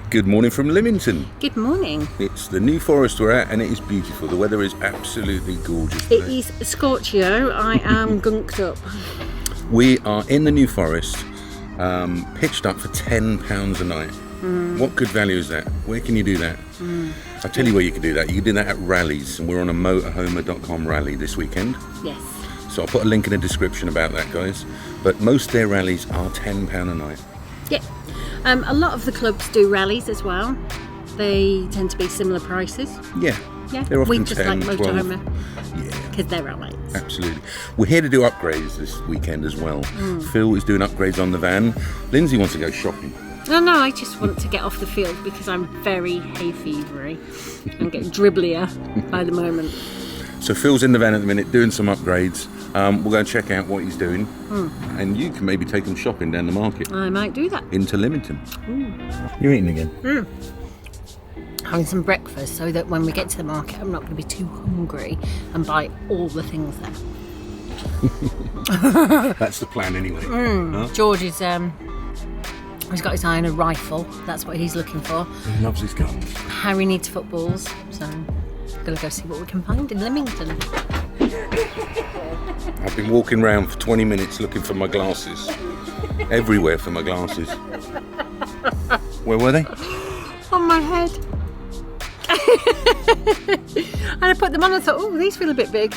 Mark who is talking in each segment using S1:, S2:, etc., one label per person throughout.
S1: Good morning from Lymington.
S2: Good morning.
S1: It's the New Forest we're at and it is beautiful. The weather is absolutely gorgeous today.
S2: It is Scorchio. I am gunked up.
S1: We are in the New Forest, pitched up for £10 a night. What good value is that? Where can you do that? I'll tell you where you can do that. You can do that at rallies, and we're on a motorhomer.com rally this weekend.
S2: Yes.
S1: So I'll put a link in the description about that, guys. But most of their rallies are £10 a night.
S2: Yep. A lot of the clubs do rallies as well. They tend to be similar prices.
S1: Yeah. They're often
S2: we just
S1: 10,
S2: like
S1: 12.
S2: motorhomer.
S1: Yeah.
S2: Because they're rallies.
S1: Absolutely. We're here to do upgrades this weekend as well. Phil is doing upgrades on the van. Lindsay wants to go shopping.
S2: No, I just want to get off the field because I'm very hay fevery and get dribblier by the moment.
S1: So Phil's in the van at the minute doing some upgrades. We'll go and check out what he's doing. And you can maybe take him shopping down the market.
S2: I might do that.
S1: Into Lymington. You're eating again?
S2: Having some breakfast so that when we get to the market I'm not going to be too hungry and buy all the things there.
S1: That's the plan anyway. Huh?
S2: George is he's got his eye on a rifle. That's what he's looking for.
S1: He loves his guns.
S2: Harry needs footballs, so I'm going to go see what we can find in Lymington.
S1: I've been walking around for 20 minutes looking for my glasses. Everywhere for my glasses. Where were they?
S2: On my head. And I put them on and thought, oh, these feel a bit big.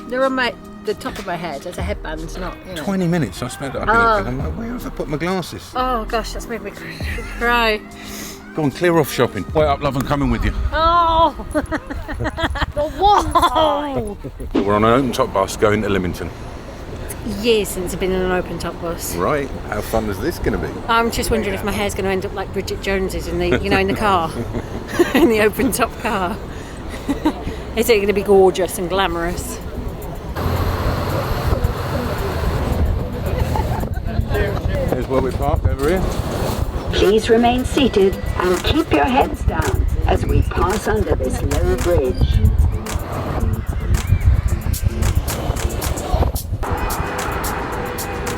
S2: They're on the top of my head as a headband, not,
S1: 20 minutes I spent. I've been looking, I'm like, where have I put my glasses?
S2: Oh gosh, that's made me cry.
S1: Go on, clear off shopping. Wait up, love, I'm coming with you.
S2: Oh! Whoa!
S1: We're on an open top bus going to Lymington.
S2: Years since I've been in an open top bus.
S1: Right, how fun is this going to be?
S2: I'm just wondering if my hair's going to end up like Bridget Jones's in the, in the car, in the open top car. Is it going to be gorgeous and glamorous?
S1: Here's where we parked, over here.
S3: Please remain seated and keep your heads down as we pass under this low bridge.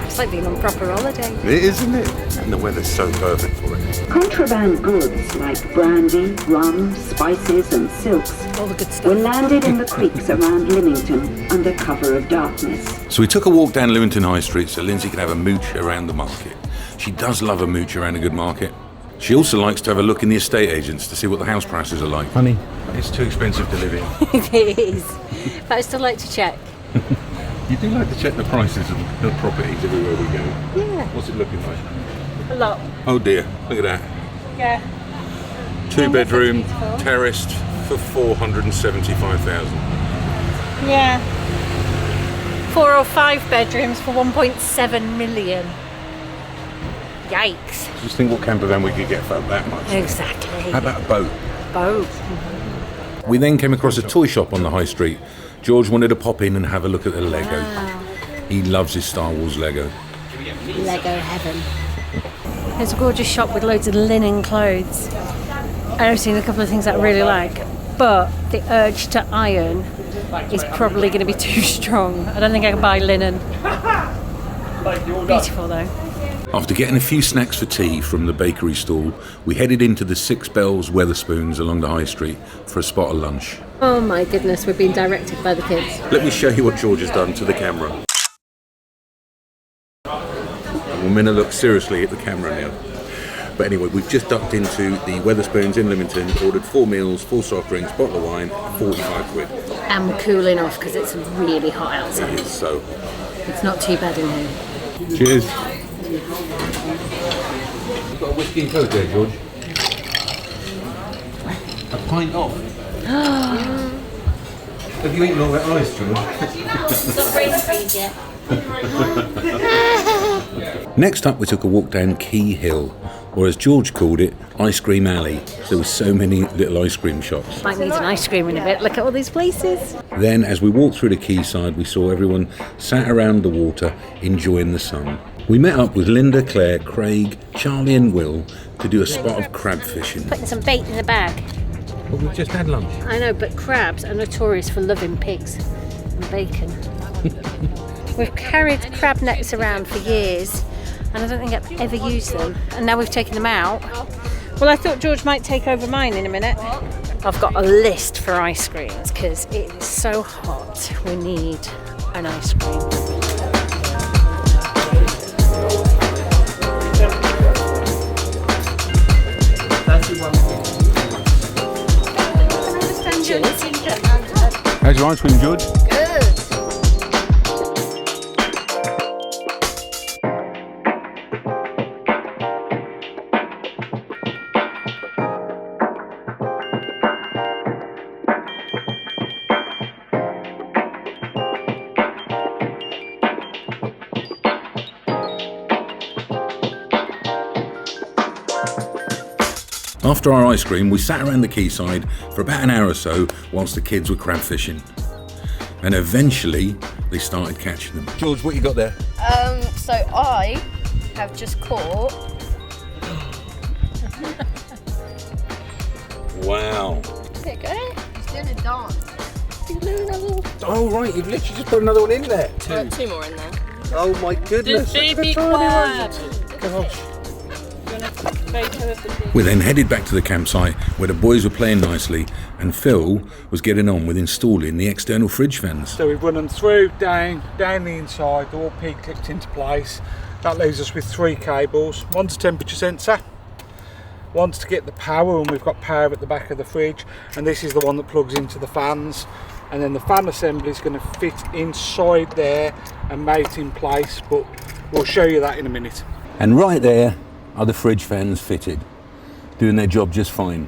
S2: It's like being on proper holiday.
S1: It is, isn't it? And the weather's so perfect for it.
S3: Contraband goods like brandy, rum, spices and silks
S2: All the good stuff.
S3: were landed in the creeks around Lymington under cover of darkness.
S1: So we took a walk down Lymington High Street so Lindsay could have a mooch around the market. She does love a mooch around a good market. She also likes to have a look in the estate agents to see what the house prices are like. Honey, it's too expensive to live in.
S2: It is. But I still like to check.
S1: You do like to check the prices of the properties everywhere we go.
S2: Yeah.
S1: What's it looking like?
S2: A lot.
S1: Oh dear, look at that.
S2: Yeah.
S1: 2-bedroom,
S2: Beautiful.
S1: terraced for 475,000.
S2: Yeah. 4 or 5 bedrooms for 1.7 million. Yikes.
S1: Just think what camper van we could get for that much.
S2: Exactly.
S1: How about a boat?
S2: Both.
S1: We then came across a toy shop on the high street. George wanted to pop in and have a look at the Lego.
S2: Wow.
S1: He loves his Star Wars Lego.
S2: Lego heaven. There's a gorgeous shop with loads of linen clothes. I've seen a couple of things that I really like, but the urge to iron is probably going to be too strong. I don't think I can buy linen. Beautiful though.
S1: After getting a few snacks for tea from the bakery stall, we headed into the Six Bells Weatherspoons along the high street for a spot of lunch.
S2: Oh my goodness, we're being directed by the kids.
S1: Let me show you what George has done to the camera. We're going to look seriously at the camera now. But anyway, we've just ducked into the Weatherspoons in Lymington, ordered 4 meals, 4 soft drinks, bottle of wine, 45 quid.
S2: And we're cooling off because it's really hot
S1: It
S2: outside.
S1: is so.
S2: It's not too bad in here.
S1: Cheers. You've got a whiskey and coke there, George. A pint off. Have you eaten all that ice, George?
S2: Not freeze yet.
S1: Next up, we took a walk down Key Hill, or as George called it, Ice Cream Alley. There were so many little ice cream shops.
S2: Might need an ice cream in a bit. Look at all these places.
S1: Then, as we walked through the quayside, we saw everyone sat around the water, enjoying the sun. We met up with Linda, Claire, Craig, Charlie and Will to do a spot of crab fishing.
S2: Putting some bait in the bag.
S1: But we've just had lunch.
S2: I know, but crabs are notorious for loving pigs and bacon. We've carried crab nets around for years and I don't think I've ever used them. And now we've taken them out. Well, I thought George might take over mine in a minute. I've got a list for ice creams because it is so hot. We need an ice cream.
S1: How's your ice cream, George?
S2: Good.
S1: After our ice cream, we sat around the quayside for about an hour or so whilst the kids were crab fishing. And eventually, they started catching them. George, what you got there?
S4: So I have just caught...
S1: Wow.
S4: There you go. He's doing a dance.
S1: Oh, right, you've literally just put another one in there.
S4: Two more in there.
S1: Oh, my goodness.
S4: Baby crab.
S1: Gosh. We then headed back to the campsite where the boys were playing nicely and Phil was getting on with installing the external fridge fans.
S5: So we've run them through, down the inside, they're all P-clipped into place. That leaves us with 3 cables. One's a temperature sensor, one's to get the power, and we've got power at the back of the fridge, and this is the one that plugs into the fans. And then the fan assembly is going to fit inside there and mate in place, but we'll show you that in a minute.
S1: And right there are the fridge fans fitted, doing their job just fine.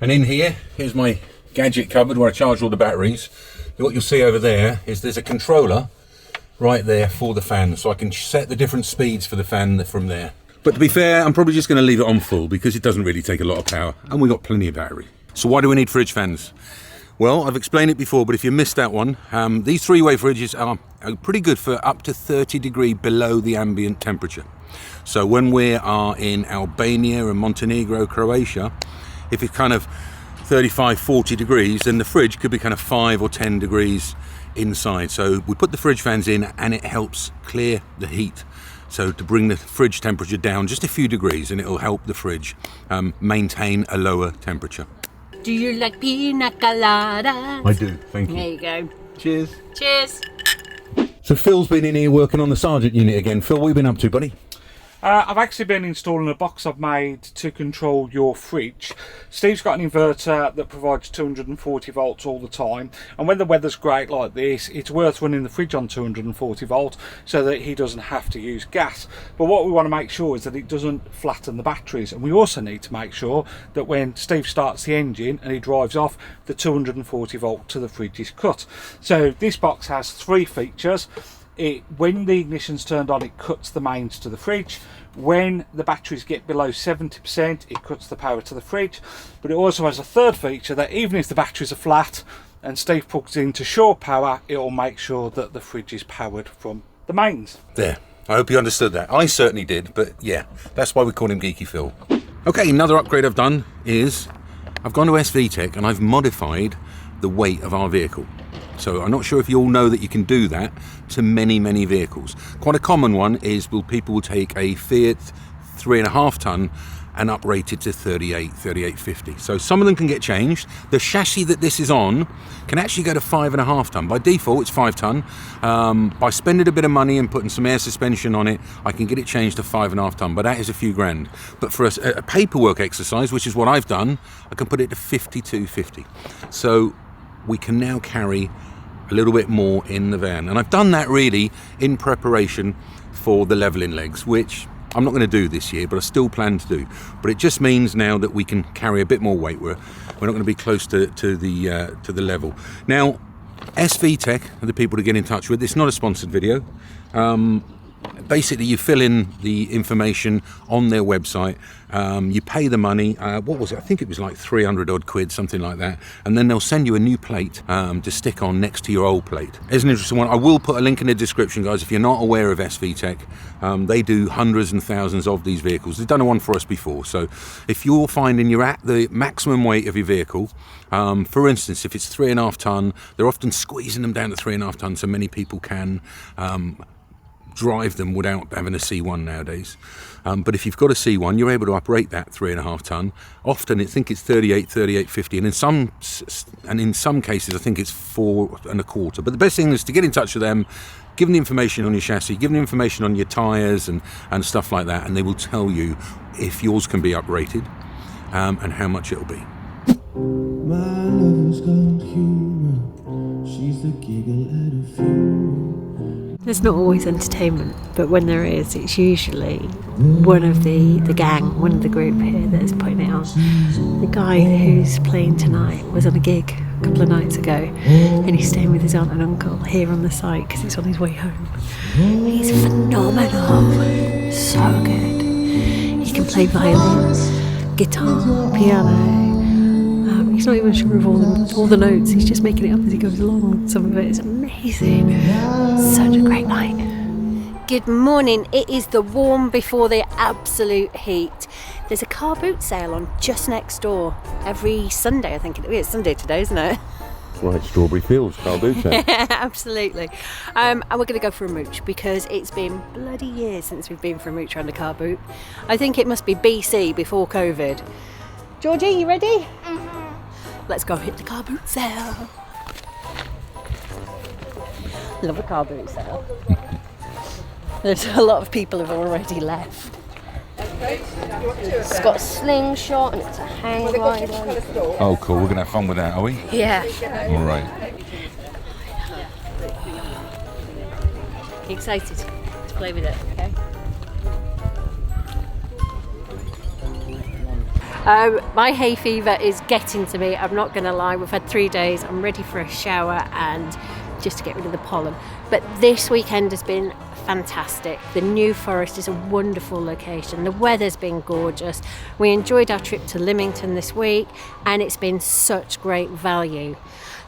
S1: And in here, here's my gadget cupboard where I charge all the batteries. What you'll see over there is there's a controller right there for the fan, so I can set the different speeds for the fan from there. But to be fair, I'm probably just going to leave it on full because it doesn't really take a lot of power and we've got plenty of battery. So why do we need fridge fans? Well, I've explained it before, but if you missed that one, these 3-way fridges are pretty good for up to 30 degrees below the ambient temperature. So when we are in Albania and Montenegro, Croatia, if it's kind of 35, 40 degrees, then the fridge could be kind of 5 or 10 degrees inside. So we put the fridge fans in and it helps clear the heat. So to bring the fridge temperature down just a few degrees, and it'll help the fridge maintain a lower temperature.
S2: Do you like pina colada?
S1: I do, thank you.
S2: There you go.
S1: Cheers.
S2: Cheers.
S1: So Phil's been in here working on the Sergeant unit again. Phil, what have you been up to, buddy?
S5: I've actually been installing a box I've made to control your fridge. Steve's got an inverter that provides 240 volts all the time, and when the weather's great like this, it's worth running the fridge on 240 volts so that he doesn't have to use gas. But what we want to make sure is that it doesn't flatten the batteries, and we also need to make sure that when Steve starts the engine and he drives off, the 240 volt to the fridge is cut. So this box has 3 features. When the ignition's turned on, it cuts the mains to the fridge. When the batteries get below 70%, it cuts the power to the fridge. But it also has a 3rd feature that even if the batteries are flat and Steve plugs into shore power, it will make sure that the fridge is powered from the mains.
S1: There. I hope you understood that. I certainly did, but yeah, that's why we call him Geeky Phil. Okay, another upgrade I've done is I've gone to SVTech and I've modified the weight of our vehicle. So I'm not sure if you all know that you can do that to many vehicles. Quite a common one is people will take a Fiat 3.5 ton and uprate it to 3850. So some of them can get changed. The chassis that this is on can actually go to 5.5 ton. By default, it's 5 ton. By spending a bit of money and putting some air suspension on it, I can get it changed to 5.5 ton, but that is a few grand. But for a paperwork exercise, which is what I've done, I can put it to 5250. So we can now carry a little bit more in the van, and I've done that really in preparation for the leveling legs, which I'm not going to do this year, but I still plan to do. But it just means now that we can carry a bit more weight. We're not going to be close to the level. Now, SVTech are the people to get in touch with. It's not a sponsored video. Basically, you fill in the information on their website, you pay the money, what was it? I think it was like 300 odd quid, something like that, and then they'll send you a new plate to stick on next to your old plate. It's an interesting one. I will put a link in the description, guys, if you're not aware of SVTech. They do hundreds and thousands of these vehicles. They've done one for us before, so if you're finding you're at the maximum weight of your vehicle, for instance, if it's 3.5 ton, they're often squeezing them down to 3.5 ton so many people can drive them without having a C1 nowadays. But if you've got a C1, you're able to operate that 3.5 ton. Often I think it's 38.50, and in some cases I think it's 4.25. But the best thing is to get in touch with them, give them the information on your chassis, give them the information on your tyres and stuff like that, and they will tell you if yours can be uprated and how much it'll be.
S6: My lover's gone human. She's the giggle at a funeral.
S2: There's not always entertainment, but when there is, it's usually one of the gang, one of the group here that's putting it on. The guy who's playing tonight was on a gig a couple of nights ago, and he's staying with his aunt and uncle here on the site because it's on his way home. He's phenomenal, so good. He can play violin, guitar, piano. He's not even sure of all the notes. He's just making it up as he goes along. Some of it is amazing. Such a great night. Good morning. It is the warm before the absolute heat. There's a car boot sale on just next door every Sunday. I think it's Sunday today, isn't it?
S1: Right, Strawberry Fields, car boot sale.
S2: Absolutely. And we're going to go for a mooch because it's been bloody years since we've been for a mooch around a car boot. I think it must be BC, before COVID. Georgie, you ready? Let's go hit the car boot sale. Love a car boot sale. There's a lot of people have already left.
S4: It's got a slingshot and it's a hang glider.
S1: Oh, cool. We're going to have fun with that, are we?
S4: Yeah.
S1: All right.
S2: Excited to play with it, okay? My hay fever is getting to me, I'm not going to lie. We've had 3 days, I'm ready for a shower and just to get rid of the pollen. But this weekend has been fantastic. The New Forest is a wonderful location. The weather's been gorgeous. We enjoyed our trip to Lymington this week and it's been such great value.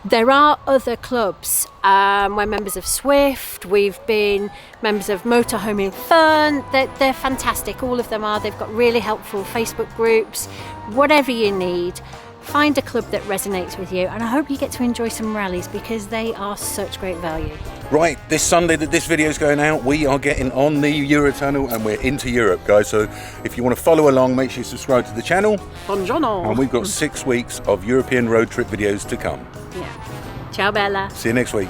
S2: There are other clubs. We're members of Swift, we've been members of Motorhoming Fun. They're fantastic, all of them are. They've got really helpful Facebook groups. Whatever you need, find a club that resonates with you, and I hope you get to enjoy some rallies because they are such great value.
S1: Right, this Sunday that this video is going out, we are getting on the Eurotunnel and we're into Europe, guys. So if you want to follow along, make sure you subscribe to the channel.
S2: Buongiorno.
S1: And we've got 6 weeks of European road trip videos to come.
S2: Yeah. Ciao Bella.
S1: See you next week.